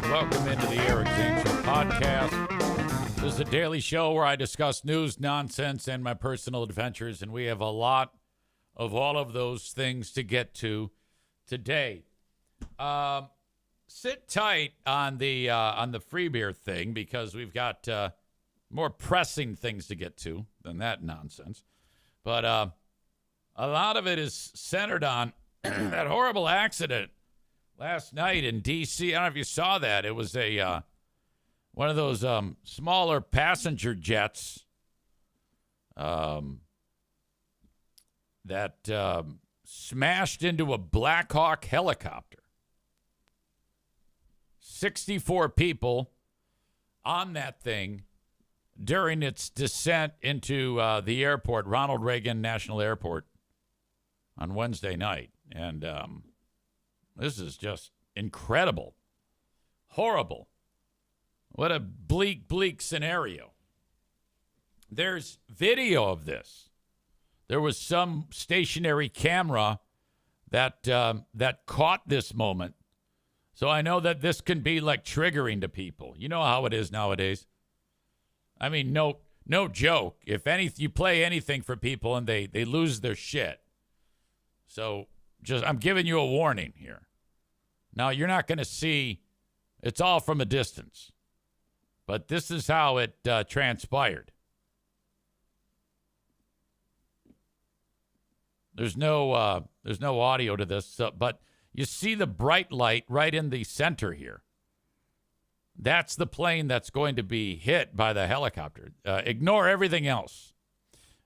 Welcome into the Eric Zane Show podcast. This is a daily show where I discuss news, nonsense, and my personal adventures, and we have a lot of all of those things to get to today. Sit tight on the free beer thing because we've got more pressing things to get to than that nonsense. But a lot of it is centered on that horrible accident last night in D.C. I don't know if you saw that. It was a one of those smaller passenger jets that smashed into a Black Hawk helicopter. 64 people on that thing during its descent into the airport, Ronald Reagan National Airport, on Wednesday night. And this is just incredible. Horrible. What a bleak scenario. There's video of this. There was some stationary camera that caught this moment. So I know that this can be like triggering to people. You know how it is nowadays. I mean, no joke. If you play anything for people and they lose their shit. So I'm giving you a warning here. Now, you're not going to see, it's all from a distance. But this is how it transpired. There's no audio to this, but you see the bright light right in the center here. That's the plane that's going to be hit by the helicopter. Ignore everything else.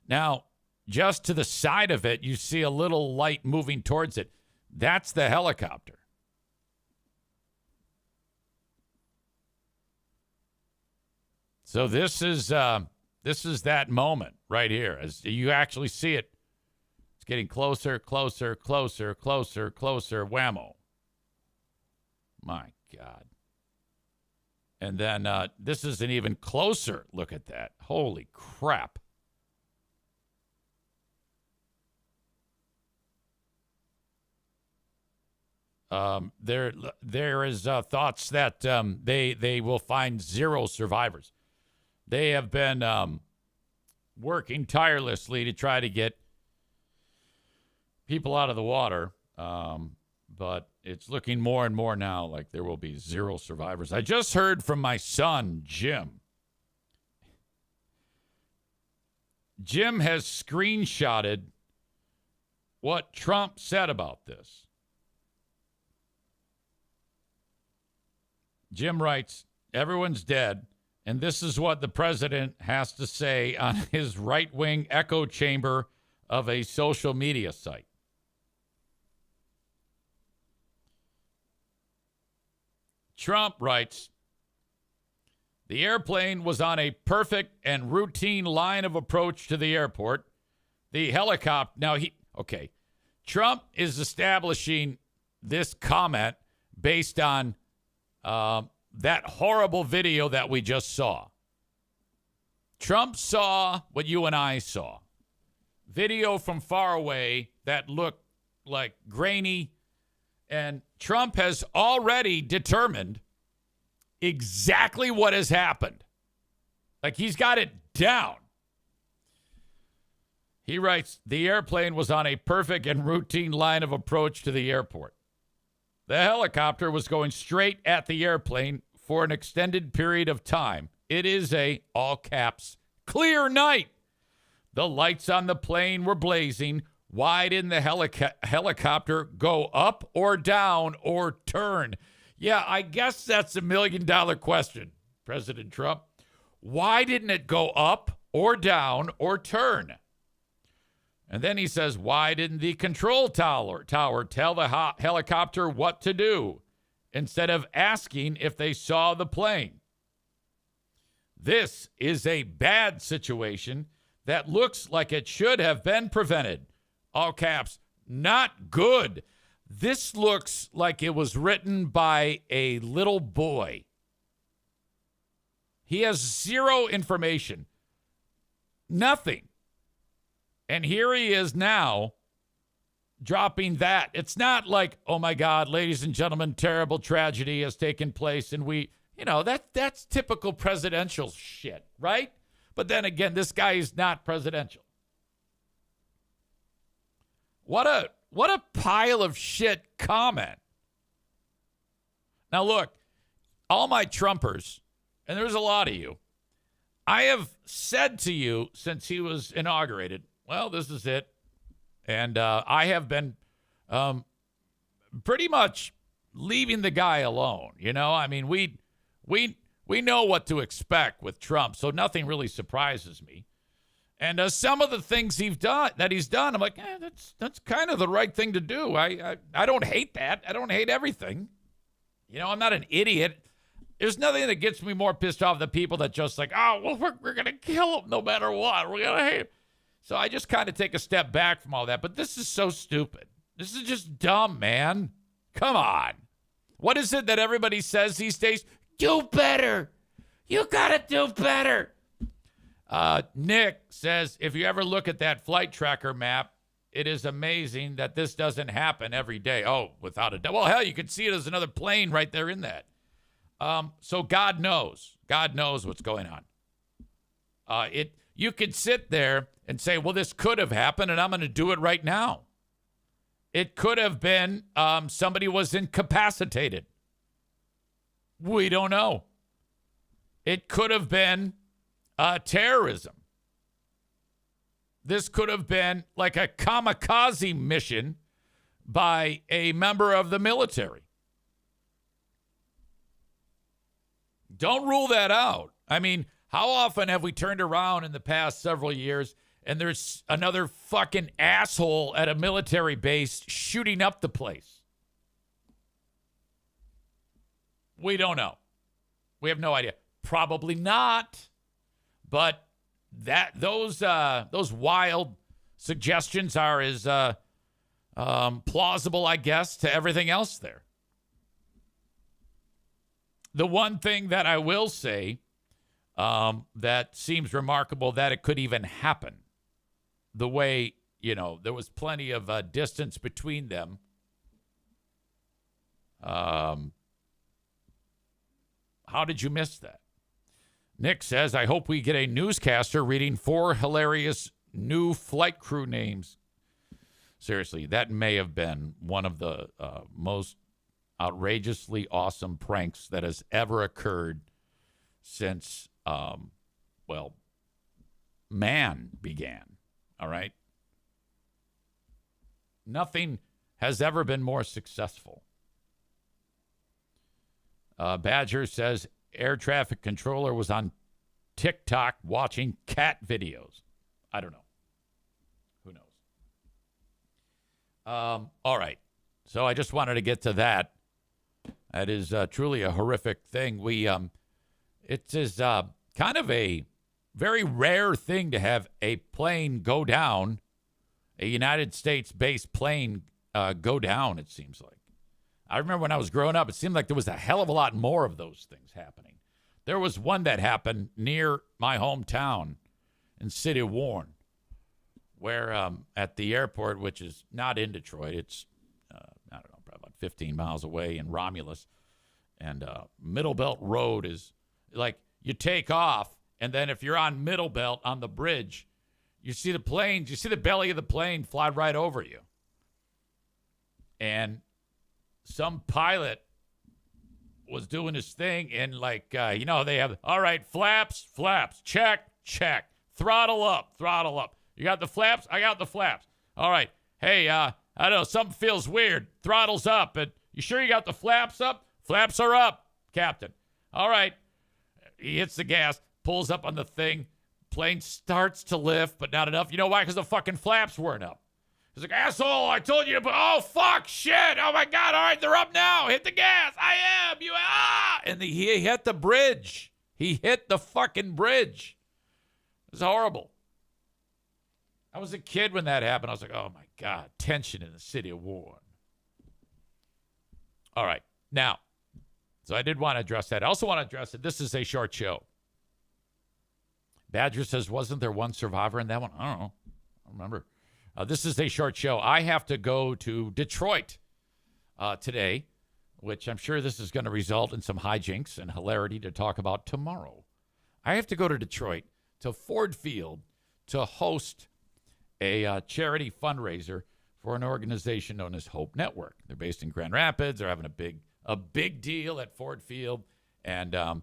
Now, just to the side of it, you see a little light moving towards it. That's the helicopter. So this is that moment right here. As you actually see it, it's getting closer, closer, closer, closer, closer. Whammo! My God! And then this is an even closer look at that. Holy crap! There is thoughts that they will find 0 survivors. They have been working tirelessly to try to get people out of the water, but it's looking more and more now like there will be 0 survivors. I just heard from my son, Jim. Jim has screenshotted what Trump said about this. Jim writes, everyone's dead, and this is what the president has to say on his right-wing echo chamber of a social media site. Trump writes, the airplane was on a perfect and routine line of approach to the airport. The helicopter, Trump is establishing this comment based on that horrible video that we just saw. Trump saw what you and I saw. Video from far away that looked like grainy. And Trump has already determined exactly what has happened. Like he's got it down. He writes, the airplane was on a perfect and routine line of approach to the airport. The helicopter was going straight at the airplane for an extended period of time. It is a, all caps, clear night. The lights on the plane were blazing. Why didn't the helicopter go up or down or turn? Yeah, I guess that's $1 million question, President Trump. Why didn't it go up or down or turn? And then he says, why didn't the control tower tell the helicopter what to do instead of asking if they saw the plane? This is a bad situation that looks like it should have been prevented. All caps, not good. This looks like it was written by a little boy. He has 0 information. Nothing. And here he is now dropping that. It's not like, oh my God, ladies and gentlemen, terrible tragedy has taken place, and that's typical presidential shit, right? But then again, this guy is not presidential. What a pile of shit comment. Now look, all my Trumpers, and there's a lot of you, I have said to you since he was inaugurated, well, this is it. And I have been pretty much leaving the guy alone. I mean, we know what to expect with Trump, so nothing really surprises me. And some of the things he's done, I'm like, that's kind of the right thing to do. I don't hate that. I don't hate everything. I'm not an idiot. There's nothing that gets me more pissed off than people that just like, oh, well, we're going to kill him no matter what. We're going to hate him. So I just kind of take a step back from all that. But this is so stupid. This is just dumb, man. Come on. What is it that everybody says these days? Do better. You got to do better. Nick says, if you ever look at that flight tracker map, it is amazing that this doesn't happen every day. Oh, without a doubt. Well, hell, you can see it as another plane right there in that. So God knows. God knows what's going on. You could sit there and say, well, this could have happened, and I'm going to do it right now. It could have been somebody was incapacitated. We don't know. It could have been terrorism. This could have been like a kamikaze mission by a member of the military. Don't rule that out. I mean, how often have we turned around in the past several years and there's another fucking asshole at a military base shooting up the place? We don't know. We have no idea. Probably not. But those wild suggestions are as plausible, I guess, to everything else there. The one thing that I will say that seems remarkable that it could even happen, the way, there was plenty of distance between them. How did you miss that? Nick says, I hope we get a newscaster reading 4 hilarious new flight crew names. Seriously, that may have been one of the most outrageously awesome pranks that has ever occurred since, man began. All right? Nothing has ever been more successful. Badger says, air traffic controller was on TikTok watching cat videos. I don't know. Who knows? All right. So I just wanted to get to that. That is truly a horrific thing. It is kind of a very rare thing to have a plane go down, a United States-based plane go down, it seems like. I remember when I was growing up, it seemed like there was a hell of a lot more of those things happening. There was one that happened near my hometown in City of Warren, where at the airport, which is not in Detroit, it's, I don't know, probably about 15 miles away in Romulus. And Middle Belt Road is like you take off, and then if you're on Middle Belt on the bridge, you see the planes, you see the belly of the plane fly right over you. And some pilot was doing his thing, and they have, all right, flaps, check, throttle up. You got the flaps? I got the flaps. All right. Hey, I don't know, something feels weird. Throttle's up. And you sure you got the flaps up? Flaps are up, Captain. All right. He hits the gas, pulls up on the thing. Plane starts to lift, but not enough. You know why? Because the fucking flaps weren't up. He's like, asshole, I told you to put, oh, fuck, shit. Oh, my God. All right, they're up now. Hit the gas. I am. And he hit the bridge. He hit the fucking bridge. It was horrible. I was a kid when that happened. I was like, oh, my God. Tension in the City of Warren. All right. Now, so I did want to address that. I also want to address it. This is a short show. Badger says, wasn't there one survivor in that one? I don't know. I don't remember. This is a short show. I have to go to Detroit today, which I'm sure this is going to result in some hijinks and hilarity to talk about tomorrow. I have to go to Detroit to Ford Field to host a charity fundraiser for an organization known as Hope Network. They're based in Grand Rapids. They're having a big deal at Ford Field, and I'm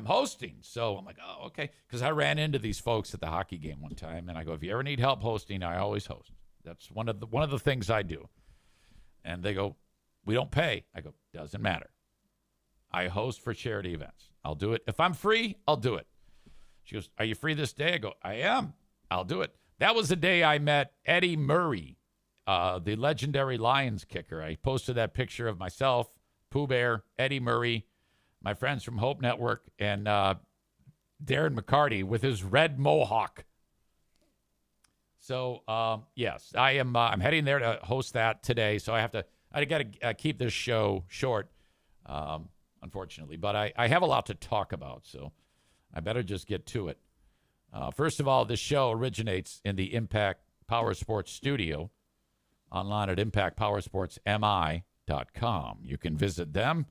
hosting. So I'm like, oh, okay, because I ran into these folks at the hockey game one time, and I go, if you ever need help hosting, I always host. That's one of the things I do. And they go, we don't pay. I go, doesn't matter. I host for charity events. I'll do it. If I'm free, I'll do it. She goes, are you free this day? I go, I am. I'll do it. That was the day I met Eddie Murray, the legendary Lions kicker. I posted that picture of myself, Pooh Bear, Eddie Murray, my friends from Hope Network, and Darren McCarty with his red mohawk. So, yes, I am. I'm heading there to host that today. So I got to keep this show short, unfortunately. But I have a lot to talk about, so I better just get to it. First of all, this show originates in the Impact Power Sports studio online at impactpowersportsmi.com. You can visit them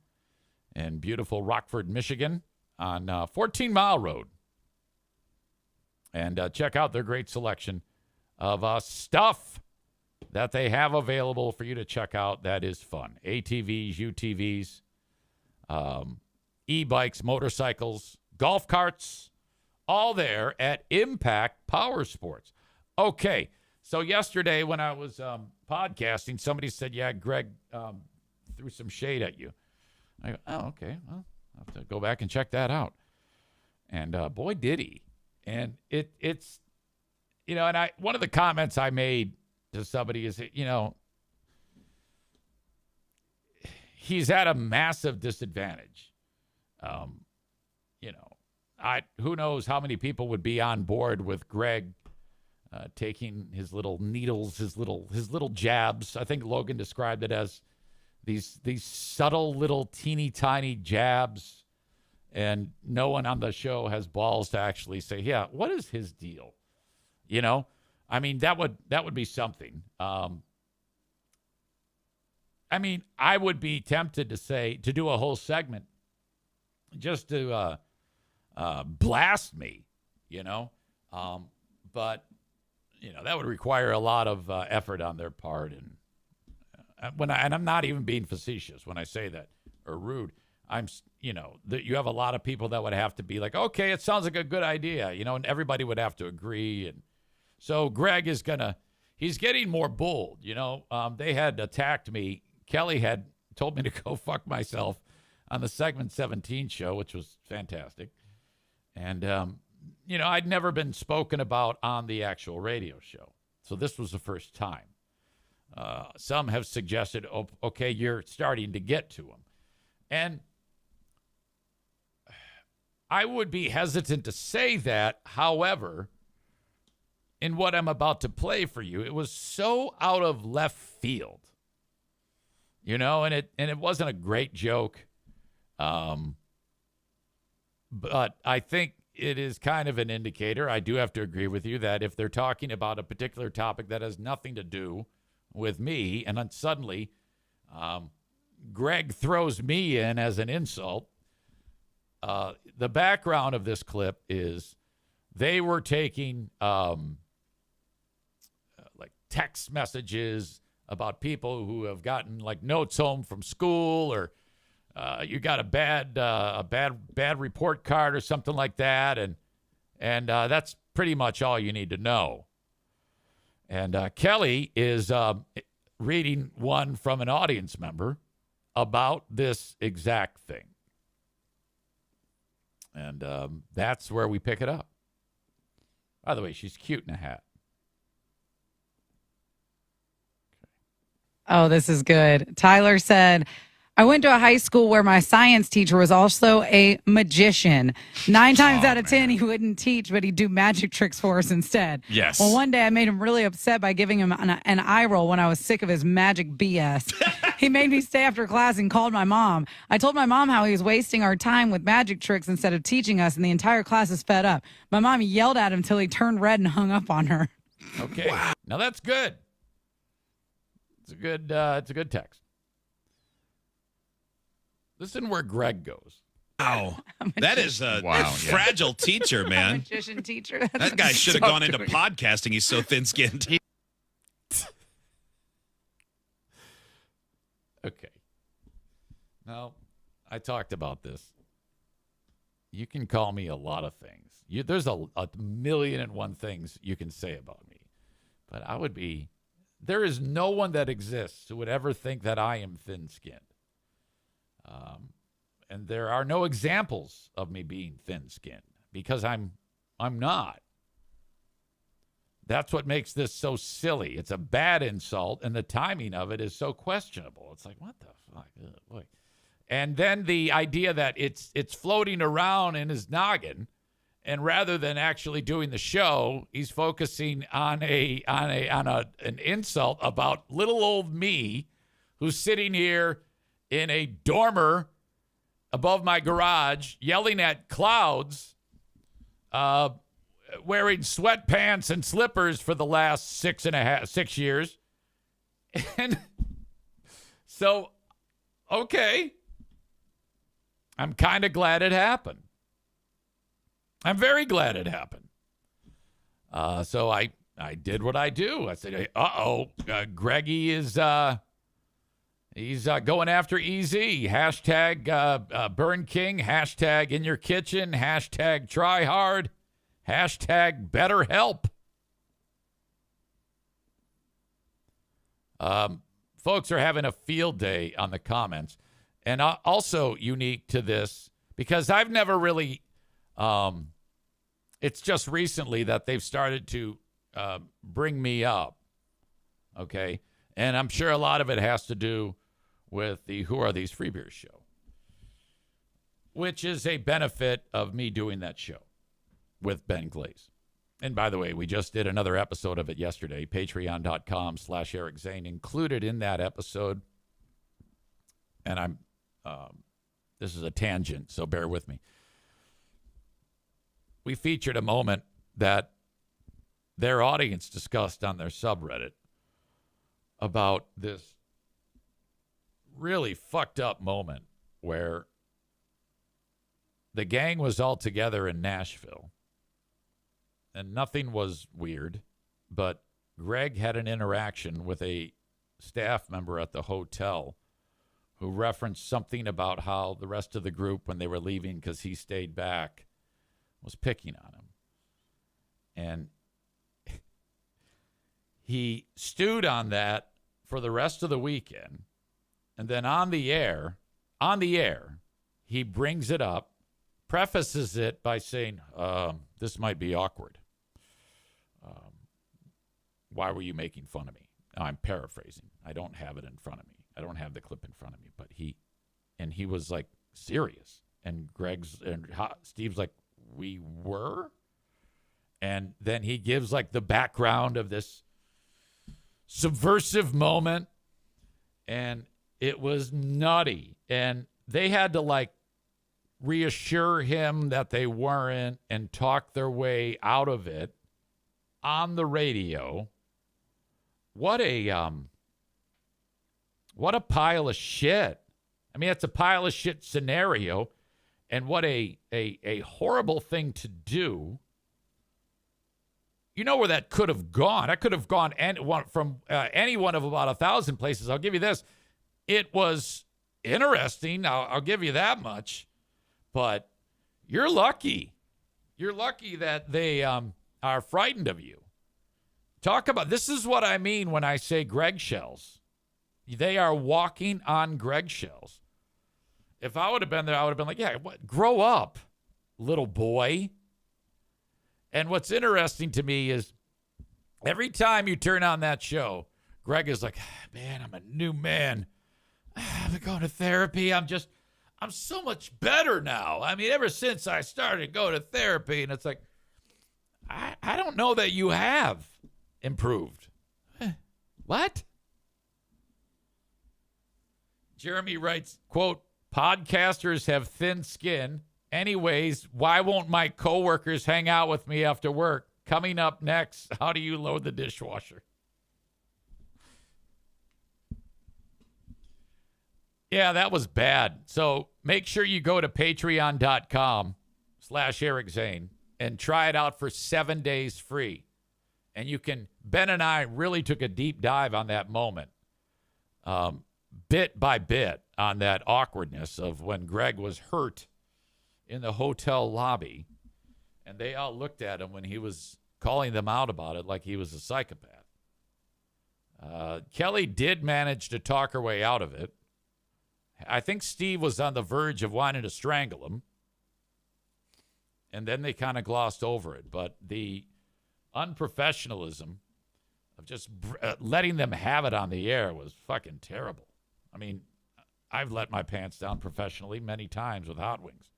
in beautiful Rockford, Michigan on 14 Mile Road. And check out their great selection of stuff that they have available for you to check out that is fun. ATVs, UTVs, e-bikes, motorcycles, golf carts, all there at Impact Power Sports. Okay, so yesterday when I was podcasting, somebody said, yeah, Greg threw some shade at you. I go, oh, okay, well, I'll have to go back and check that out. And boy, did he. And it's, you know, and one of the comments I made to somebody is, you know, he's at a massive disadvantage. You know, who knows how many people would be on board with Greg taking his little needles, his little jabs. I think Logan described it as these subtle little teeny tiny jabs, and no one on the show has balls to actually say, yeah, what is his deal? You know, I mean, that would be something. I mean, I would be tempted to do a whole segment just to blast me, you know, but you know that would require a lot of effort on their part, and I'm not even being facetious when I say that or rude. You have a lot of people that would have to be like, okay, it sounds like a good idea, you know, and everybody would have to agree. And so Greg he's getting more bold, you know. They had attacked me. Kelly had told me to go fuck myself on the Segment 17 show, which was fantastic. And, you know, I'd never been spoken about on the actual radio show. So this was the first time. Some have suggested, okay, you're starting to get to them. And I would be hesitant to say that. However, in what I'm about to play for you, it was so out of left field, you know, and it wasn't a great joke. But I think it is kind of an indicator. I do have to agree with you that if they're talking about a particular topic that has nothing to do with me, and then suddenly Greg throws me in as an insult, the background of this clip is they were taking like text messages about people who have gotten like notes home from school, or you got a bad report card or something like that, and that's pretty much all you need to know. And Kelly is reading one from an audience member about this exact thing, and that's where we pick it up. By the way, she's cute in a hat. Oh, this is good. Tyler said, I went to a high school where my science teacher was also a magician. 9 times out of 10, he wouldn't teach, but he'd do magic tricks for us instead. Yes. Well, one day I made him really upset by giving him an eye roll when I was sick of his magic BS. He made me stay after class and called my mom. I told my mom how he was wasting our time with magic tricks instead of teaching us, and the entire class is fed up. My mom yelled at him till he turned red and hung up on her. Okay. Wow. Now that's good. It's a good text. Listen where Greg goes. Wow. That is a fragile teacher, man. Magician teacher. That guy should have gone into podcasting. He's so thin-skinned. Okay. Now, I talked about this. You can call me a lot of things. There's a million and one things you can say about me. But there is no one that exists who would ever think that I am thin-skinned. And there are no examples of me being thin-skinned because I'm not. That's what makes this so silly. It's a bad insult, and the timing of it is so questionable. It's like, what the fuck? Ugh, boy. And then the idea that it's floating around in his noggin, and rather than actually doing the show, he's focusing on an insult about little old me, who's sitting here in a dormer above my garage, yelling at clouds, wearing sweatpants and slippers for the last 6 years. And so, okay. I'm kind of glad it happened. I'm very glad it happened. So I did what I do. I said, Greggy is, he's going after EZ. Hashtag Burn King. Hashtag in your kitchen. Hashtag try hard. Hashtag better help. Folks are having a field day on the comments. And also unique to this, because I've never really, it's just recently that they've started to bring me up. Okay. And I'm sure a lot of it has to do with the Who Are These Free Beers show, which is a benefit of me doing that show with Ben Glaze. And by the way, we just did another episode of it yesterday, patreon.com/Eric Zane. Included in that episode, and this is a tangent, so bear with me. We featured a moment that their audience discussed on their subreddit about this really fucked up moment where the gang was all together in Nashville and nothing was weird, but Greg had an interaction with a staff member at the hotel who referenced something about how the rest of the group, when they were leaving because he stayed back, was picking on him. And he stewed on that for the rest of the weekend. And then on the air, he brings it up, prefaces it by saying, this might be awkward. Why were you making fun of me? Now, I'm paraphrasing. I don't have it in front of me. I don't have the clip in front of me. But he was like serious. And Steve's like, we were? And then he gives like the background of this subversive moment. And it was nutty. And they had to like reassure him that they weren't and talk their way out of it on the radio. What a pile of shit. I mean, it's a pile of shit scenario, and what a horrible thing to do. You know where that could have gone. I could have gone from any one of about 1,000 places. I'll give you this. It was interesting. I'll give you that much. But you're lucky. You're lucky that they are frightened of you. Talk about, this is what I mean when I say Greg shells. They are walking on Greg shells. If I would have been there, I would have been like, yeah, grow up, little boy. And what's interesting to me is every time you turn on that show, Greg is like, man, I'm a new man. I've been going to therapy. I'm so much better now. I mean, ever since I started going to therapy, and it's like, I don't know that you have improved. What? Jeremy writes, quote, podcasters have thin skin. Anyways, why won't my coworkers hang out with me after work? Coming up next, how do you load the dishwasher? Yeah, that was bad. So make sure you go to patreon.com/Eric Zane and try it out for 7 days free. And you can, Ben and I really took a deep dive on that moment, bit by bit, on that awkwardness of when Greg was hurt in the hotel lobby. And they all looked at him when he was calling them out about it like he was a psychopath. Kelly did manage to talk her way out of it. I think Steve was on the verge of wanting to strangle him. And then they kind of glossed over it. But the unprofessionalism of just letting them have it on the air was fucking terrible. I mean, I've let my pants down professionally many times with Hot Wings.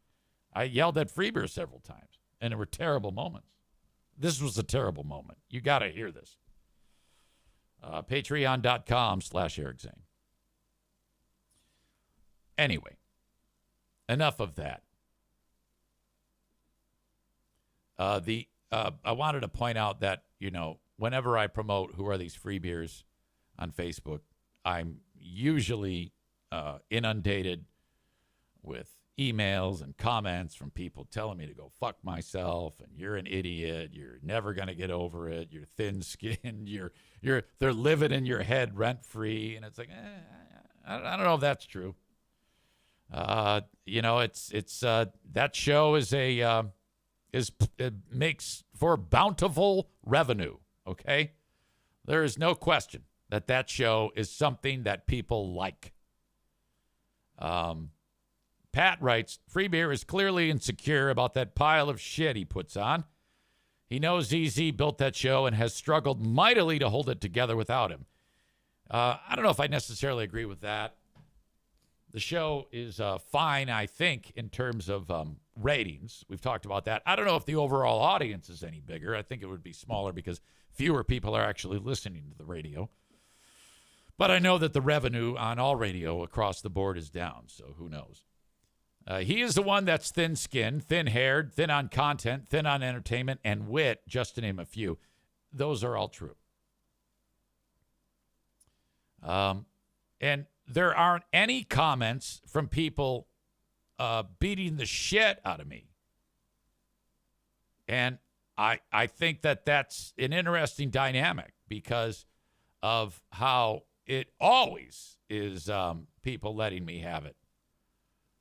I yelled at Freebeer several times, and there were terrible moments. This was a terrible moment. You got to hear this. Patreon.com/Eric Zane. Anyway, enough of that. I wanted to point out that, whenever I promote Who Are These Free Beers on Facebook, I'm usually inundated with emails and comments from people telling me to go fuck myself and you're an idiot, you're never going to get over it, you're thin-skinned, they're living in your head rent-free, and it's like, I don't know if that's true. It's that show it makes for bountiful revenue, okay? There is no question that show is something that people like. Pat writes, Free Beer is clearly insecure about that pile of shit he puts on. He knows ZZ built that show and has struggled mightily to hold it together without him. I don't know if I necessarily agree with that. The show is fine, I think, in terms of ratings. We've talked about that. I don't know if the overall audience is any bigger. I think it would be smaller because fewer people are actually listening to the radio. But I know that the revenue on all radio across the board is down, so who knows? He is the one that's thin-skinned, thin-haired, thin on content, thin on entertainment, and wit, just to name a few. Those are all true. And there aren't any comments from people beating the shit out of me. And I think that that's an interesting dynamic because of how it always is people letting me have it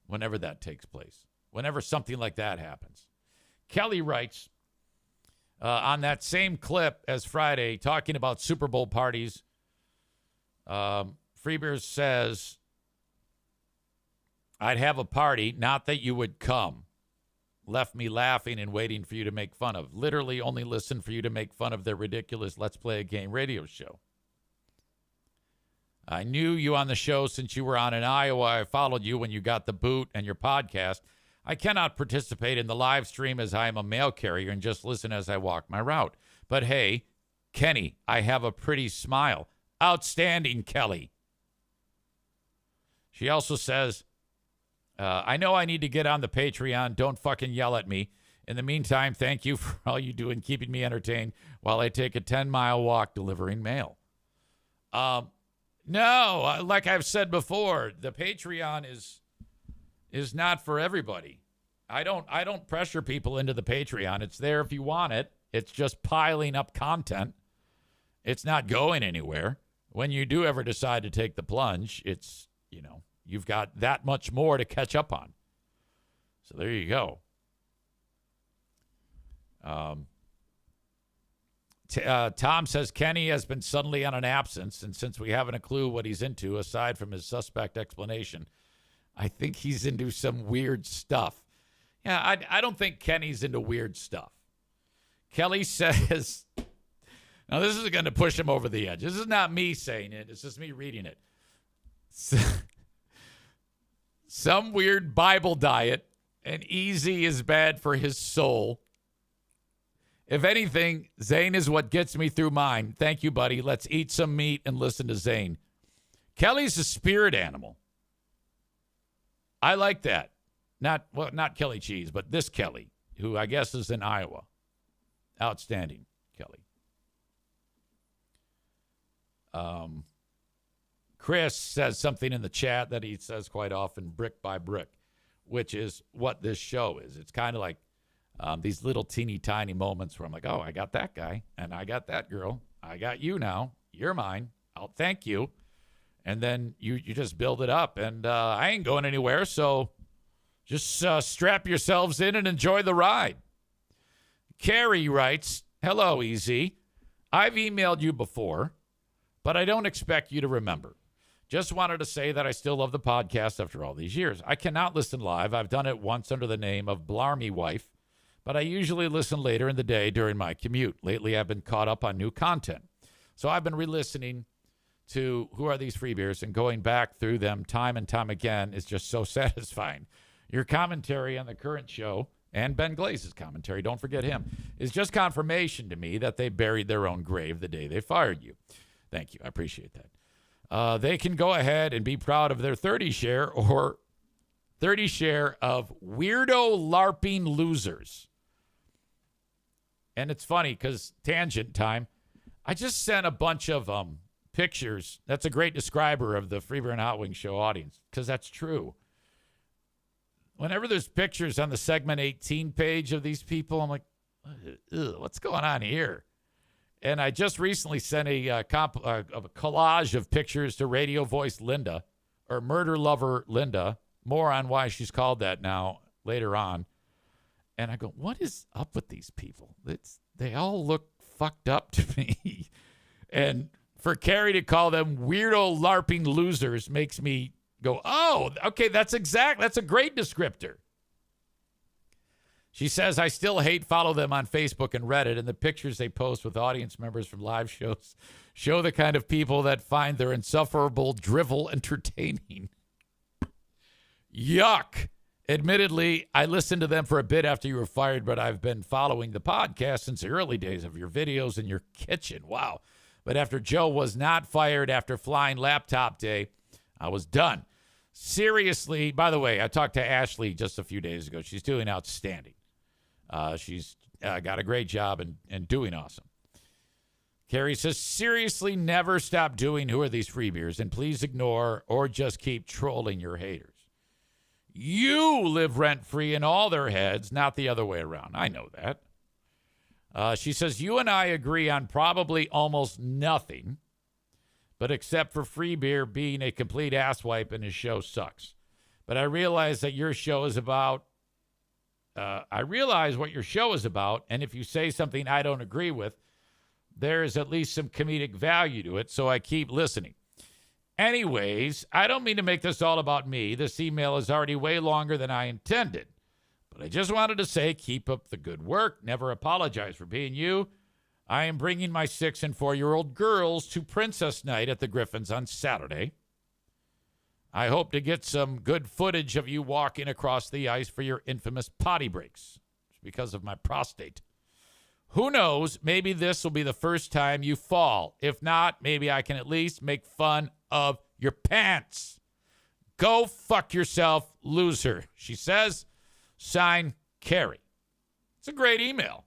whenever that takes place, whenever something like that happens. Kelly writes on that same clip as Friday, talking about Super Bowl parties, Freebeer says, I'd have a party, not that you would come. Left me laughing and waiting for you to make fun of. Literally only listen for you to make fun of their ridiculous Let's Play a Game radio show. I knew you on the show since you were on in Iowa. I followed you when you got the boot and your podcast. I cannot participate in the live stream as I am a mail carrier and just listen as I walk my route. But hey, Kenny, I have a pretty smile. Outstanding, Kelly. She also says, I know I need to get on the Patreon. Don't fucking yell at me. In the meantime, thank you for all you do in keeping me entertained while I take a 10-mile walk delivering mail. No, like I've said before, the Patreon is not for everybody. I don't pressure people into the Patreon. It's there if you want it. It's just piling up content. It's not going anywhere. When you do ever decide to take the plunge, it's, you've got that much more to catch up on. So there you go. Tom says Kenny has been suddenly on an absence, and since we haven't a clue what he's into, aside from his suspect explanation, I think he's into some weird stuff. Yeah, I don't think Kenny's into weird stuff. Kelly says, now this is going to push him over the edge. This is not me saying it. It's just me reading it. Some weird Bible diet, and easy is bad for his soul. If anything, Zane is what gets me through mine. Thank you, buddy. Let's eat some meat and listen to Zane. Kelly's a spirit animal. I like that. Not Kelly Cheese, but this Kelly, who I guess is in Iowa. Outstanding, Kelly. Chris says something in the chat that he says quite often, brick by brick, which is what this show is. It's kind of like these little teeny tiny moments where I'm like, oh, I got that guy and I got that girl. I got you now. You're mine. I'll thank you. And then you just build it up. And I ain't going anywhere, so just strap yourselves in and enjoy the ride. Carrie writes, hello, Easy. I've emailed you before, but I don't expect you to remember. Just wanted to say that I still love the podcast after all these years. I cannot listen live. I've done it once under the name of Blarmy Wife, but I usually listen later in the day during my commute. Lately, I've been caught up on new content. So I've been re-listening to Who Are These Free Beers, and going back through them time and time again is just so satisfying. Your commentary on the current show, and Ben Glaze's commentary, don't forget him, is just confirmation to me that they buried their own grave the day they fired you. Thank you. I appreciate that. They can go ahead and be proud of their 30 share or 30 share of weirdo LARPing losers. And it's funny because tangent time, I just sent a bunch of pictures. That's a great describer of the Free Beer and Hot Wings show audience, because that's true. Whenever there's pictures on the segment 18 page of these people, I'm like, what's going on here? And I just recently sent a collage of pictures to Radio Voice Linda, or Murder Lover Linda. More on why she's called that now later on. And I go, what is up with these people? They all look fucked up to me. And for Carrie to call them weirdo LARPing losers makes me go, oh, okay, that's a great descriptor. She says, I still follow them on Facebook and Reddit, and the pictures they post with audience members from live shows show the kind of people that find their insufferable drivel entertaining. Yuck. Admittedly, I listened to them for a bit after you were fired, but I've been following the podcast since the early days of your videos in your kitchen. Wow. But after Joe was not fired after flying laptop day, I was done. Seriously, by the way, I talked to Ashley just a few days ago. She's doing outstanding. She's got a great job and doing awesome. Carrie says, seriously, never stop doing Who Are These Free Beers, and please ignore or just keep trolling your haters. You live rent-free in all their heads, not the other way around. I know that. She says, you and I agree on probably almost nothing, but except for Free Beer being a complete asswipe and his show sucks. But I realize that your show is about, I realize what your show is about, and if you say something I don't agree with, there is at least some comedic value to it, so I keep listening. Anyways, I don't mean to make this all about me. This email is already way longer than I intended. But I just wanted to say, keep up the good work. Never apologize for being you. I am bringing my 6- and 4-year-old girls to Princess Night at the Griffins on Saturday. I hope to get some good footage of you walking across the ice for your infamous potty breaks. It's because of my prostate. Who knows? Maybe this will be the first time you fall. If not, maybe I can at least make fun of your pants. Go fuck yourself, loser, she says. Sign, Carrie. It's a great email.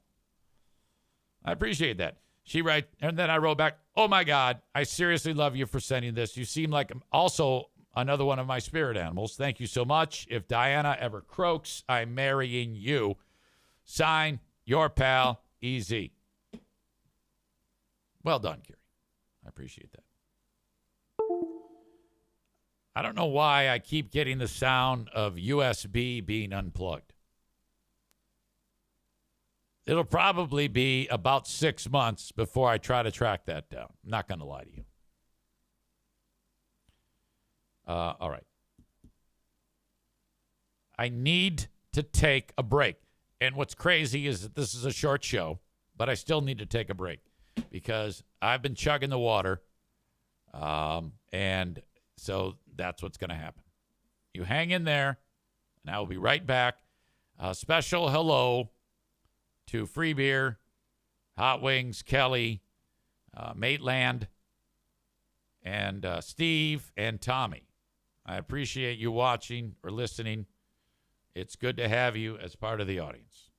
I appreciate that. She writes, and then I wrote back, oh my God, I seriously love you for sending this. You seem like also another one of my spirit animals. Thank you so much. If Diana ever croaks, I'm marrying you. Sign, your pal, Easy. Well done, Carrie. I appreciate that. I don't know why I keep getting the sound of USB being unplugged. It'll probably be about 6 months before I try to track that down. I'm not going to lie to you. All right. I need to take a break. And what's crazy is that this is a short show, but I still need to take a break because I've been chugging the water. And so that's what's going to happen. You hang in there, and I will be right back. Special hello to Free Beer, Hot Wings, Kelly, Maitland, and Steve and Tommy. I appreciate you watching or listening. It's good to have you as part of the audience.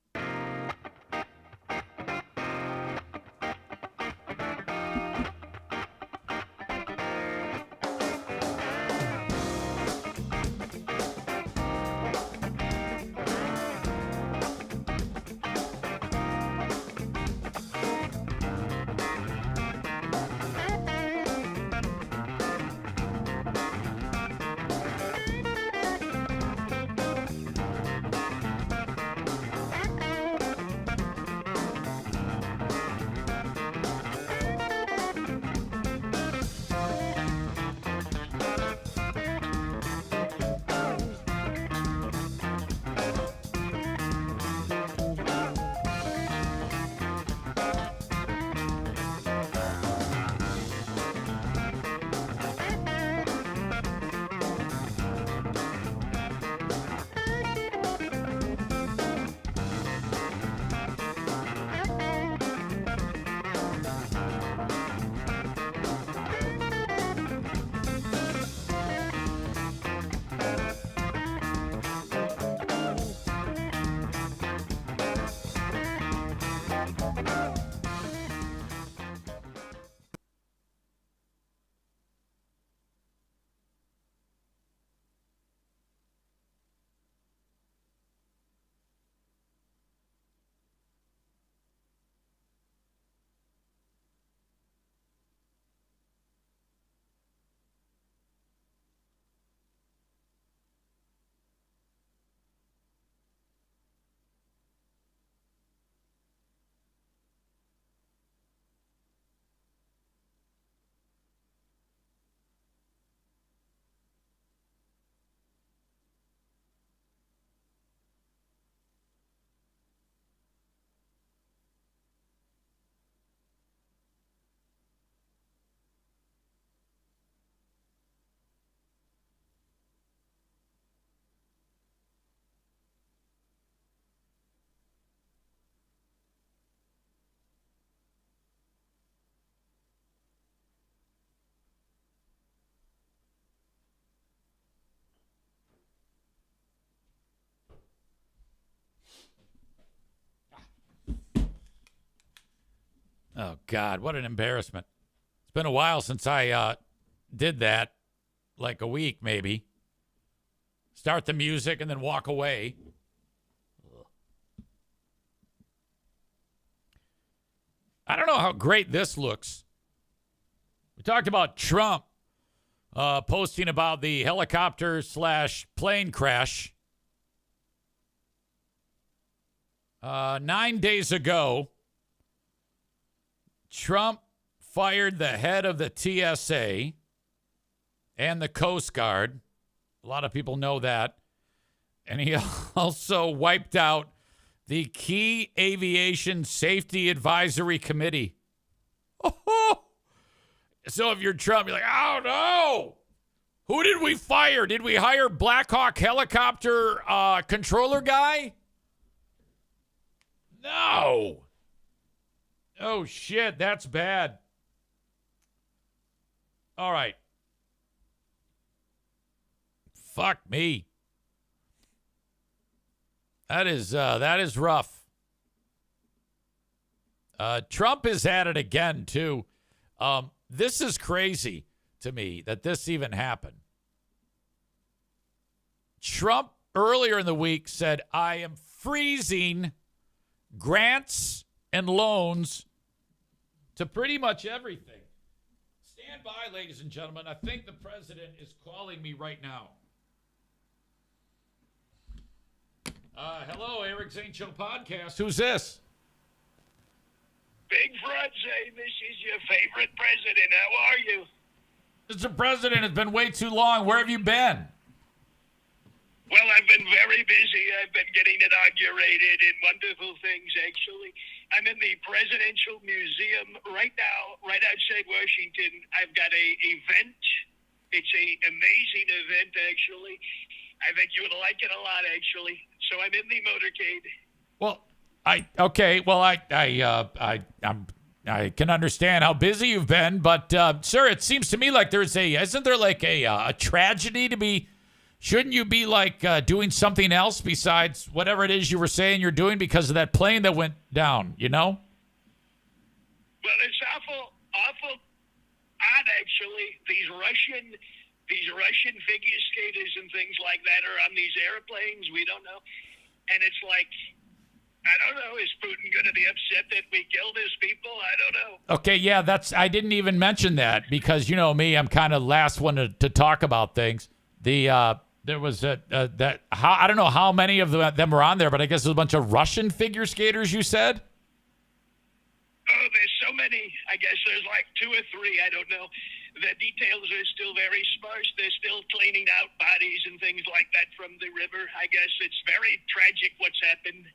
Oh, God, what an embarrassment. It's been a while since I did that, like a week maybe. Start the music and then walk away. I don't know how great this looks. We talked about Trump posting about the helicopter/plane crash. 9 days ago, Trump fired the head of the TSA and the Coast Guard. A lot of people know that. And he also wiped out the Key Aviation Safety Advisory Committee. Oh, so if you're Trump, you're like, oh, no. Who did we fire? Did we hire Black Hawk helicopter controller guy? No. Oh, shit. That's bad. All right. Fuck me. That is rough. Trump is at it again, too. This is crazy to me that this even happened. Trump earlier in the week said, I am freezing grants and loans to pretty much everything. Stand by, ladies and gentlemen. I think the president is calling me right now. Hello, Eric Zane Show podcast. Who's this? Big Front say this is your favorite president. How are you? Mr. President, it's been way too long. Where have you been? Well, I've been very busy. I've been getting inaugurated and wonderful things, actually. I'm in the Presidential Museum right now, right outside Washington. I've got a event. It's an amazing event, actually. I think you would like it a lot, actually. So I'm in the motorcade. Well, I can understand how busy you've been, but sir, it seems to me like isn't there like a tragedy to be? Shouldn't you be like doing something else besides whatever it is you were saying you're doing because of that plane that went down? You know. Well, it's awful odd, actually. These Russian figure skaters and things like that are on these airplanes. We don't know. And it's like, I don't know, is Putin going to be upset that we killed his people? I don't know. Okay, yeah, I didn't even mention that because you know me, I'm kind of last one to talk about things. There was I don't know how many of them were on there, but I guess there's a bunch of Russian figure skaters, you said? Oh, there's so many. I guess there's like 2 or 3. I don't know. The details are still very sparse. They're still cleaning out bodies and things like that from the river. I guess it's very tragic what's happened.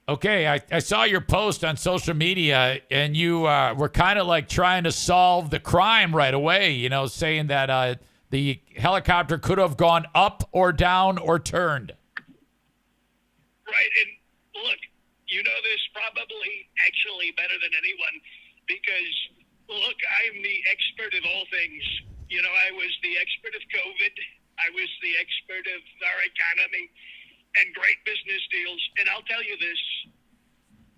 Okay, I saw your post on social media, and you were kind of like trying to solve the crime right away, you know, saying that the helicopter could have gone up or down or turned. Right, and look, you know this probably actually better than anyone because, look, I'm the expert of all things. You know, I was the expert of COVID. I was the expert of our economy and great business deals. And I'll tell you this,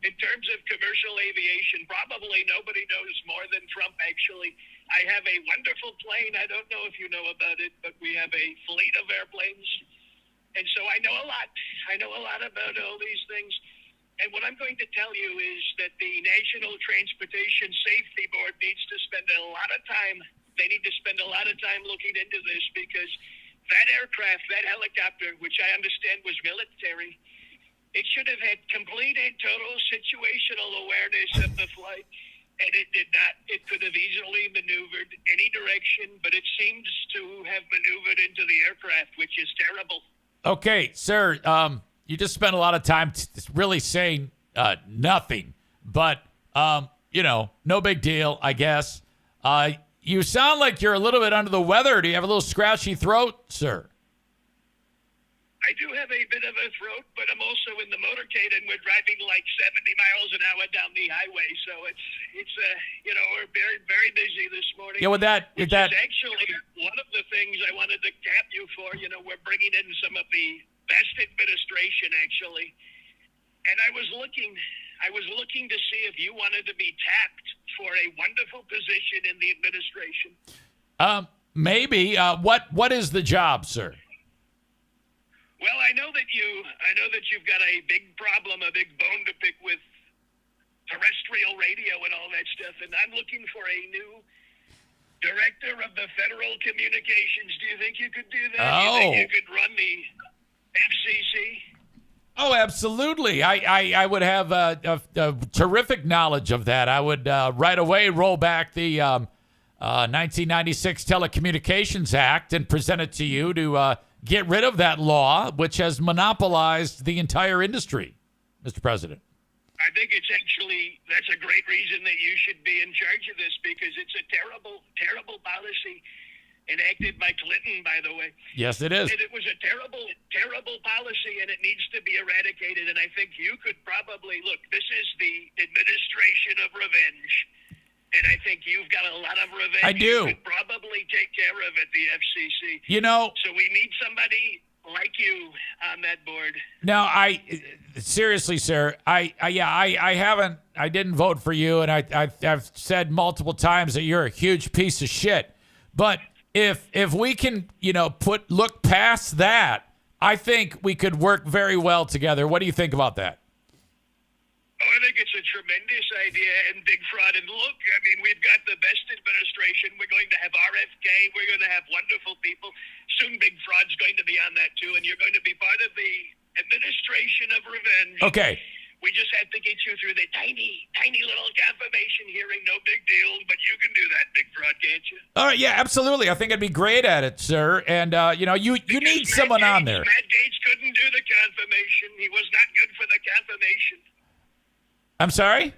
in terms of commercial aviation, probably nobody knows more than Trump, actually. I have a wonderful plane. I don't know if you know about it, but we have a fleet of airplanes. And so I know a lot. I know a lot about all these things. And what I'm going to tell you is that the National Transportation Safety Board needs to spend a lot of time. They need to spend a lot of time looking into this because that aircraft, that helicopter, which I understand was military, it should have had complete and total situational awareness of the flight, and it did not. It could have easily maneuvered any direction, but it seems to have maneuvered into the aircraft, which is terrible. Okay, sir, you just spent a lot of time really saying nothing, but, you know, no big deal, I guess. You sound like you're a little bit under the weather. Do you have a little scratchy throat, sir? I do have a bit of a throat, but I'm also in the motorcade, and we're driving like 70 miles an hour down the highway. So it's you know, we're very, very busy this morning. Yeah, with that, is actually one of the things I wanted to cap you for. You know, we're bringing in some of the best administration, actually. And I was looking I was looking to see if you wanted to be tapped for a wonderful position in the administration. Maybe. What is the job, sir? Well, I know that you've got a big problem, a big bone to pick with terrestrial radio and all that stuff, and I'm looking for a new director of the Federal Communications. Do you think you could do that? Oh. Do you think you could run the FCC? Oh, absolutely. I would have a terrific knowledge of that. I would right away roll back the 1996 Telecommunications Act and present it to you to get rid of that law, which has monopolized the entire industry, Mr. President. I think that's a great reason that you should be in charge of this, because it's a terrible, terrible policy enacted by Clinton, by the way. Yes, it is. And it was a terrible, terrible policy, and it needs to be eradicated. And I think you could probably, look, this is the administration of revenge. And I think you've got a lot of revenge. I do. You could probably take care of at the FCC. You know. So we need somebody like you on that board. No, seriously, sir. I didn't vote for you, and I've said multiple times that you're a huge piece of shit. But if we can, look past that, I think we could work very well together. What do you think about that? Oh, I think it's a tremendous idea, and big fraud. And look, I mean, we've got the best administration. We're going to have RFK. We're going to have wonderful people. Soon, big fraud's going to be on that too, and you're going to be part of the administration of revenge. Okay. We just have to get you through the tiny, tiny little confirmation hearing. No big deal, but you can do that, big fraud, can't you? All right, yeah, absolutely. I think I'd be great at it, sir. And you need someone on there. Matt Gaetz couldn't do the confirmation. He was not good for the confirmation. I'm sorry?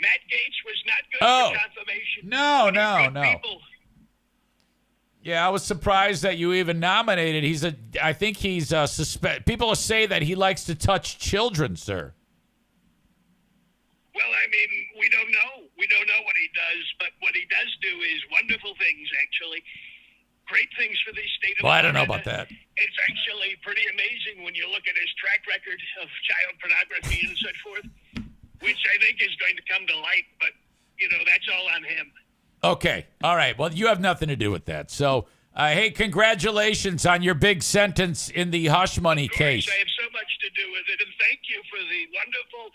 Matt Gaetz was not good for confirmation. No. People. Yeah, I was surprised that you even nominated. I think he's people say that he likes to touch children, sir. Well, I mean, we don't know. We don't know what he does, but what he does do is wonderful things, actually. Great things for the state of Well, I don't know Florida. about that. It's actually pretty amazing when you look at his track record of child pornography and so forth, which I think is going to come to light, but, that's all on him. Okay. All right. Well, you have nothing to do with that. So, hey, congratulations on your big sentence in the hush money case. I have so much to do with it, and thank you for the wonderful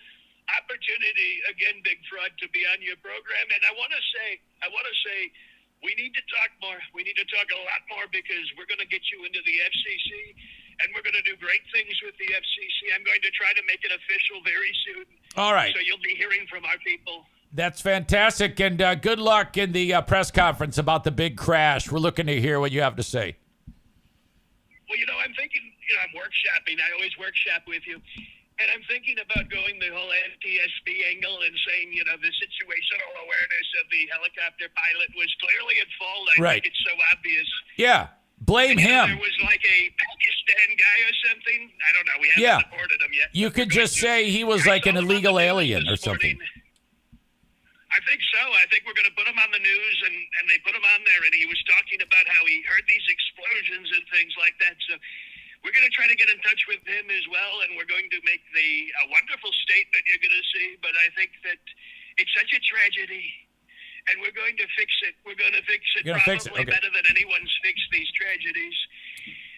opportunity, again, Big Fraud, to be on your program. And I want to say, we need to talk more. We need to talk a lot more, because we're going to get you into the FCC, and we're going to do great things with the FCC. I'm going to try to make it official very soon. All right. So you'll be hearing from our people. That's fantastic, and good luck in the press conference about the big crash. We're looking to hear what you have to say. Well, I'm thinking, I'm workshopping. I always workshop with you. And I'm thinking about going the whole NTSB angle and saying, the situational awareness of the helicopter pilot was clearly at fault. I think it's so obvious. Yeah. Blame him. There was like a Pakistan guy or something. I don't know. We haven't reported him yet. You could just say he was like an illegal alien or something. I think so. I think we're going to put him on the news, and they put him on there, and he was talking about how he heard these explosions and things like that. So we're going to try to get in touch with him as well, and we're going to make a wonderful statement you're going to see. But I think that it's such a tragedy, and we're going to fix it. We're going to fix it probably better than anyone's fixed these tragedies.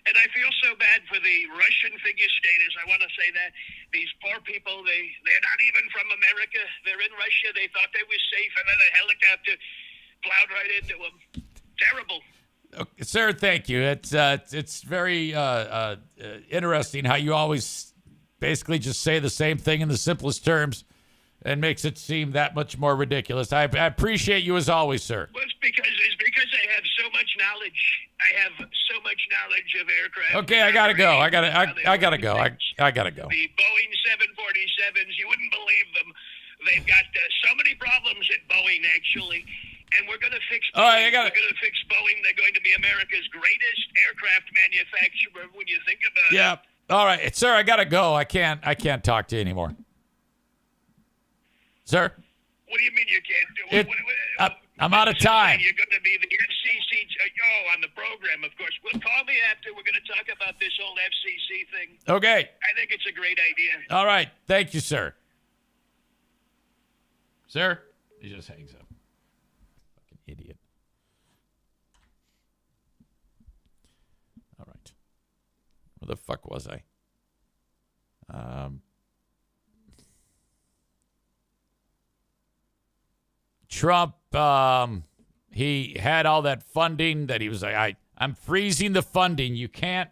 And I feel so bad for the Russian figure skaters. I want to say that. These poor people, they're not even from America. They're in Russia. They thought they were safe, and then a helicopter plowed right into them. Terrible. Okay, sir, thank you. It's very interesting how you always basically just say the same thing in the simplest terms and makes it seem that much more ridiculous. I appreciate you as always, sir. Well, it's because I have so much knowledge. I have so much knowledge of aircraft. Okay, I gotta go. I gotta go. I gotta go. The Boeing 747s, you wouldn't believe them. They've got so many problems at Boeing, actually. And we're going to fix Boeing. We're going to fix Boeing. They're going to be America's greatest aircraft manufacturer when you think about it. Yeah. All right, sir, I gotta go. I can't talk to you anymore. Sir? What do you mean you can't do it? I'm out of time. You're going to be the FCC. On the program, of course. Well, call me after. We're going to talk about this whole FCC thing. Okay. I think it's a great idea. All right. Thank you, sir. Sir? He just hangs up. Fucking idiot. All right. Where the fuck was I? Trump, he had all that funding that he was like, I'm freezing the funding. You can't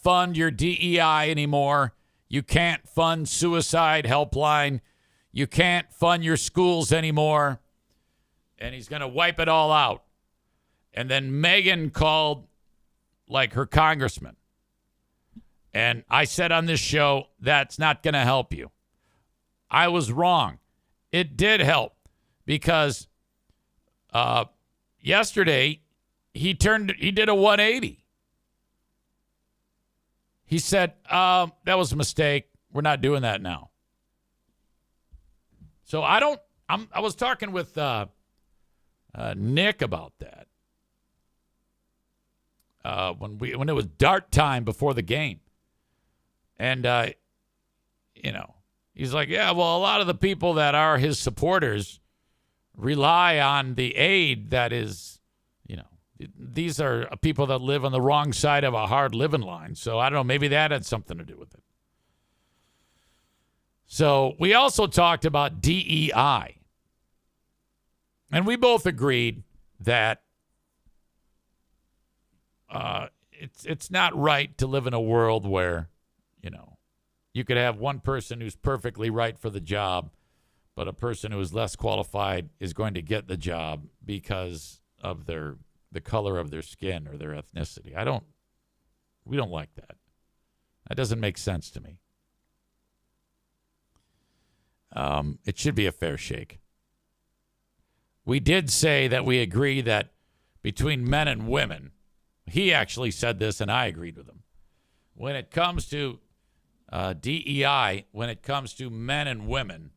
fund your DEI anymore. You can't fund suicide helpline. You can't fund your schools anymore. And he's going to wipe it all out. And then Megyn called like her congressman. And I said on this show, that's not going to help you. I was wrong. It did help because yesterday he did a 180. He said, that was a mistake. We're not doing that now. So I was talking with Nick about that when it was dart time before the game. And, he's like, yeah, well, a lot of the people that are his supporters rely on the aid that is, these are people that live on the wrong side of a hard living line. So I don't know, maybe that had something to do with it. So we also talked about DEI. And we both agreed that it's not right to live in a world where, you could have one person who's perfectly right for the job, but a person who is less qualified is going to get the job because of the color of their skin or their ethnicity. We don't like that. That doesn't make sense to me. It should be a fair shake. We did say that we agree that between men and women, he actually said this and I agreed with him. When it comes to DEI, when it comes to men and women,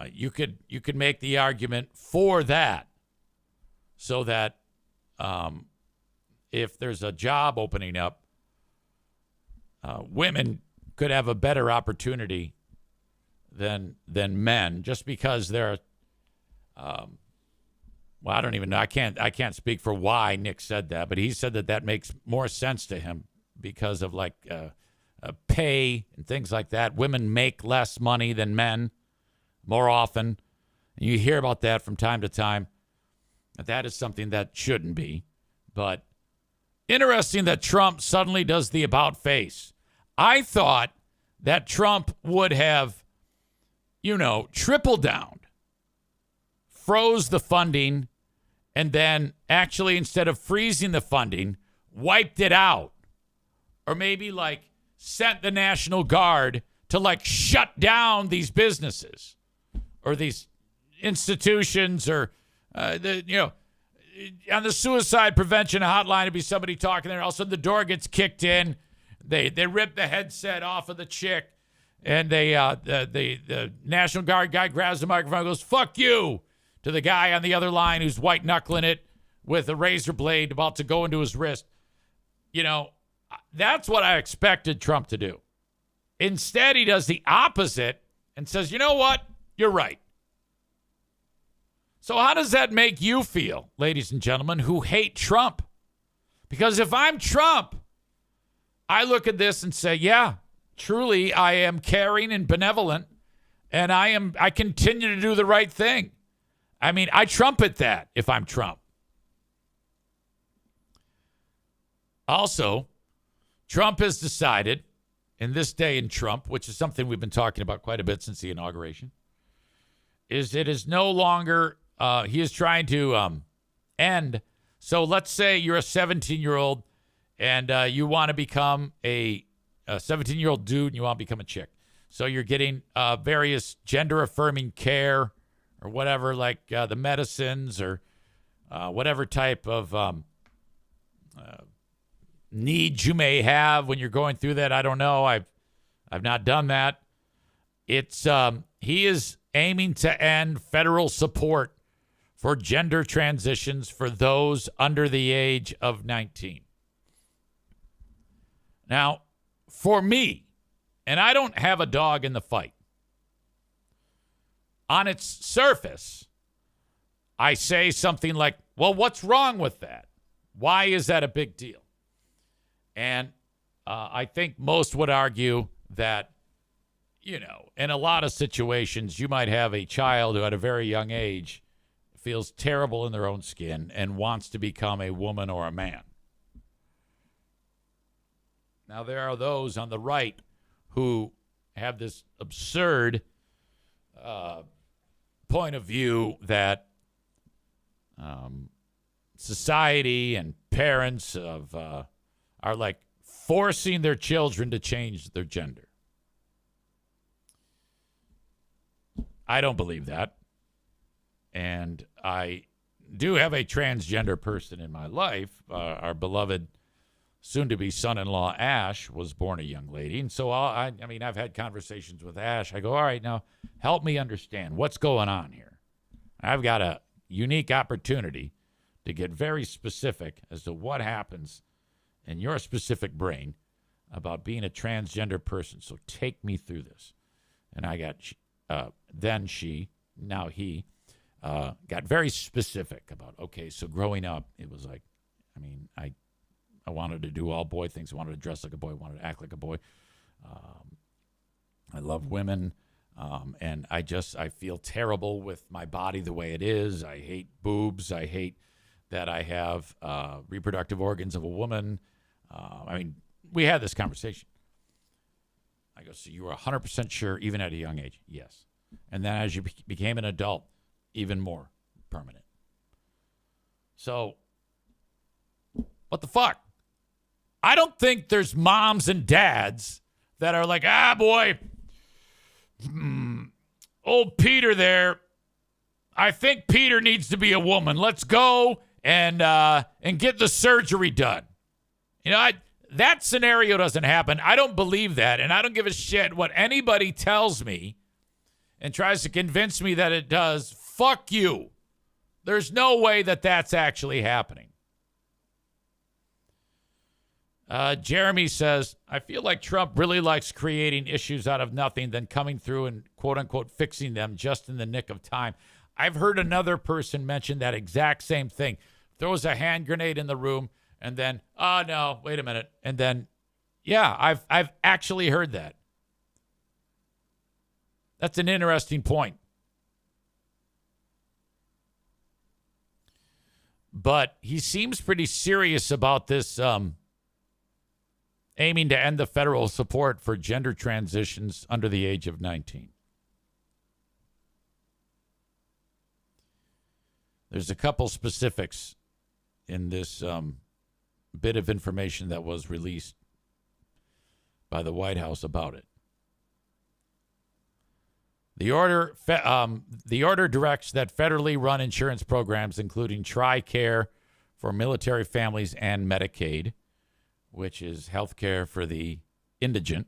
you could make the argument for that, so that if there's a job opening up, women could have a better opportunity than men, just because they're. Well, I don't even know. I can't speak for why Nick said that, but he said that makes more sense to him because of pay and things like that. Women make less money than men more often. And you hear about that from time to time. That is something that shouldn't be. But interesting that Trump suddenly does the about face. I thought that Trump would have, triple down, froze the funding, and then actually, instead of freezing the funding, wiped it out. Or maybe sent the National Guard to shut down these businesses or these institutions, or on the suicide prevention hotline, it'd be somebody talking there. All of a sudden the door gets kicked in. They rip the headset off of the chick, and the National Guard guy grabs the microphone and goes, "Fuck you," to the guy on the other line who's white knuckling it with a razor blade about to go into his wrist. That's what I expected Trump to do. Instead, he does the opposite and says, you know what? You're right. So how does that make you feel, ladies and gentlemen, who hate Trump? Because if I'm Trump, I look at this and say, yeah, truly I am caring and benevolent, and I continue to do the right thing. I mean, I trumpet that if I'm Trump. Also, Trump has decided, in this day in Trump, which is something we've been talking about quite a bit since the inauguration, is it is no longer, he is trying to end. So let's say you're a 17-year-old and you want to become a 17-year-old dude and you want to become a chick. So you're getting various gender-affirming care or whatever, like the medicines or whatever type of needs you may have when you're going through that. I don't know. I've not done that. It's he is aiming to end federal support for gender transitions for those under the age of 19. Now, for me, and I don't have a dog in the fight, on its surface, I say something like, well, what's wrong with that? Why is that a big deal? And I think most would argue that, in a lot of situations, you might have a child who at a very young age feels terrible in their own skin and wants to become a woman or a man. Now, there are those on the right who have this absurd point of view that society and parents are like forcing their children to change their gender. I don't believe that. And I do have a transgender person in my life. Our beloved soon-to-be son-in-law, Ash, was born a young lady. And so, I've had conversations with Ash. I go, all right, now help me understand what's going on here. I've got a unique opportunity to get very specific as to what happens in your specific brain about being a transgender person. So take me through this. And I got, then she, now he, got very specific about, okay, so growing up, it was like, I wanted to do all boy things. I wanted to dress like a boy. I wanted to act like a boy. I love women. And I feel terrible with my body the way it is. I hate boobs. I hate that I have reproductive organs of a woman. We had this conversation. I go, so you were 100% sure even at a young age? Yes. And then as you became an adult, even more permanent. So what the fuck? I don't think there's moms and dads that are like, boy, old Peter there, I think Peter needs to be a woman. Let's go and get the surgery done. That scenario doesn't happen. I don't believe that, and I don't give a shit what anybody tells me and tries to convince me that it does. Fuck you. There's no way that that's actually happening. Jeremy says, I feel like Trump really likes creating issues out of nothing, then coming through and quote-unquote fixing them just in the nick of time. I've heard another person mention that exact same thing. Throws a hand grenade in the room, and then, oh, no, wait a minute. And then, yeah, I've actually heard that. That's an interesting point. But he seems pretty serious about this aiming to end the federal support for gender transitions under the age of 19. There's a couple specifics in this bit of information that was released by the White House about it. The order directs that federally run insurance programs, including TRICARE for military families and Medicaid, which is health care for the indigent,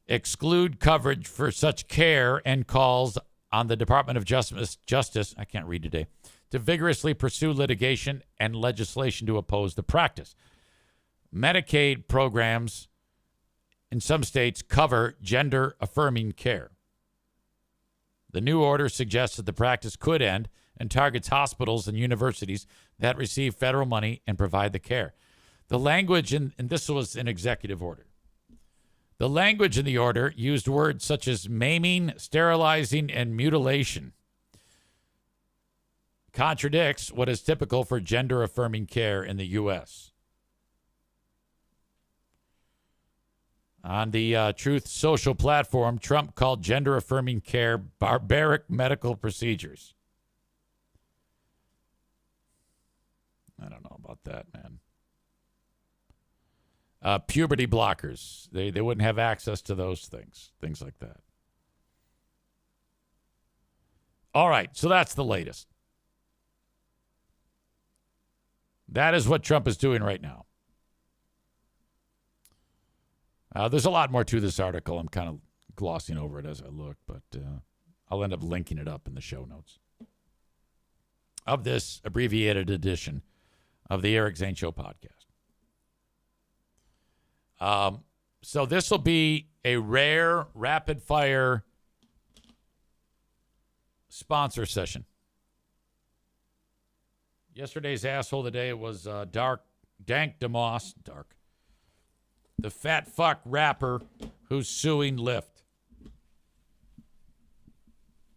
exclude coverage for such care and calls on the Department of Justice, I can't read today, to vigorously pursue litigation and legislation to oppose the practice. Medicaid programs in some states cover gender-affirming care. The new order suggests that the practice could end and targets hospitals and universities that receive federal money and provide the care. The language, and this was an executive order. The language in the order used words such as maiming, sterilizing, and mutilation. Contradicts what is typical for gender-affirming care in the U.S. On the Truth Social platform, Trump called gender-affirming care barbaric medical procedures. I don't know about that, man. Puberty blockers. They wouldn't have access to those things like that. All right, so that's the latest. That is what Trump is doing right now. There's a lot more to this article. I'm kind of glossing over it as I look, but I'll end up linking it up in the show notes. of this abbreviated edition of the Eric Zane Show podcast. So this will be a rare rapid-fire sponsor session. Yesterday's asshole of the day was Dank DeMoss. The fat fuck rapper who's suing Lyft.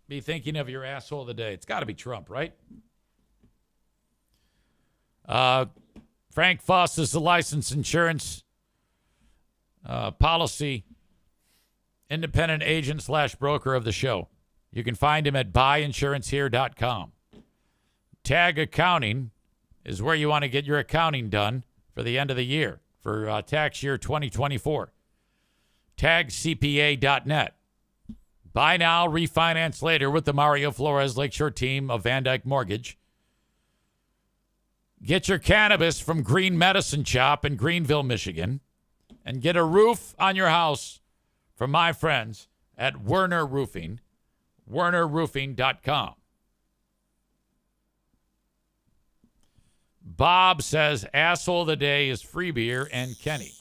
Be thinking of your asshole of the day. It's got to be Trump, right? Frank Foss is the licensed insurance policy independent agent / broker of the show. You can find him at buyinsurancehere.com. Tag Accounting is where you want to get your accounting done for the end of the year, for tax year 2024. TagCPA.net. Buy now, refinance later with the Mario Flores Lakeshore team of Van Dyke Mortgage. Get your cannabis from Green Medicine Shop in Greenville, Michigan. And get a roof on your house from my friends at Werner Roofing, wernerroofing.com. Bob says asshole of the day is free beer and Kenny.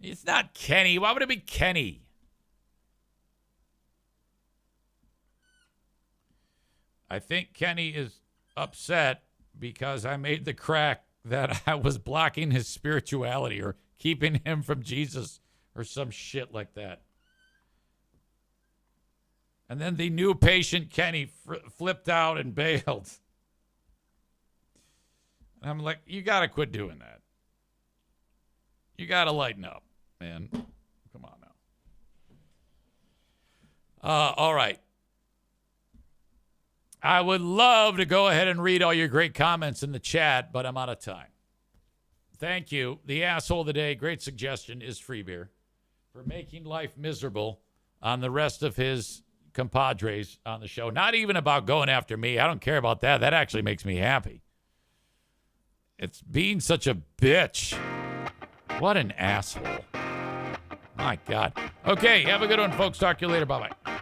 It's not Kenny. Why would it be Kenny? I think Kenny is upset because I made the crack that I was blocking his spirituality or keeping him from Jesus or some shit like that. And then the new patient, Kenny, flipped out and bailed. And I'm like, you got to quit doing that. You got to lighten up, man. Come on now. All right. I would love to go ahead and read all your great comments in the chat, but I'm out of time. Thank you. The asshole of the day, great suggestion, is free beer for making life miserable on the rest of his compadres on the show. Not even about going after me. I don't care about that. That actually makes me happy. It's being such a bitch. What an asshole. My God. Okay, have a good one, folks. Talk to you later. Bye-bye.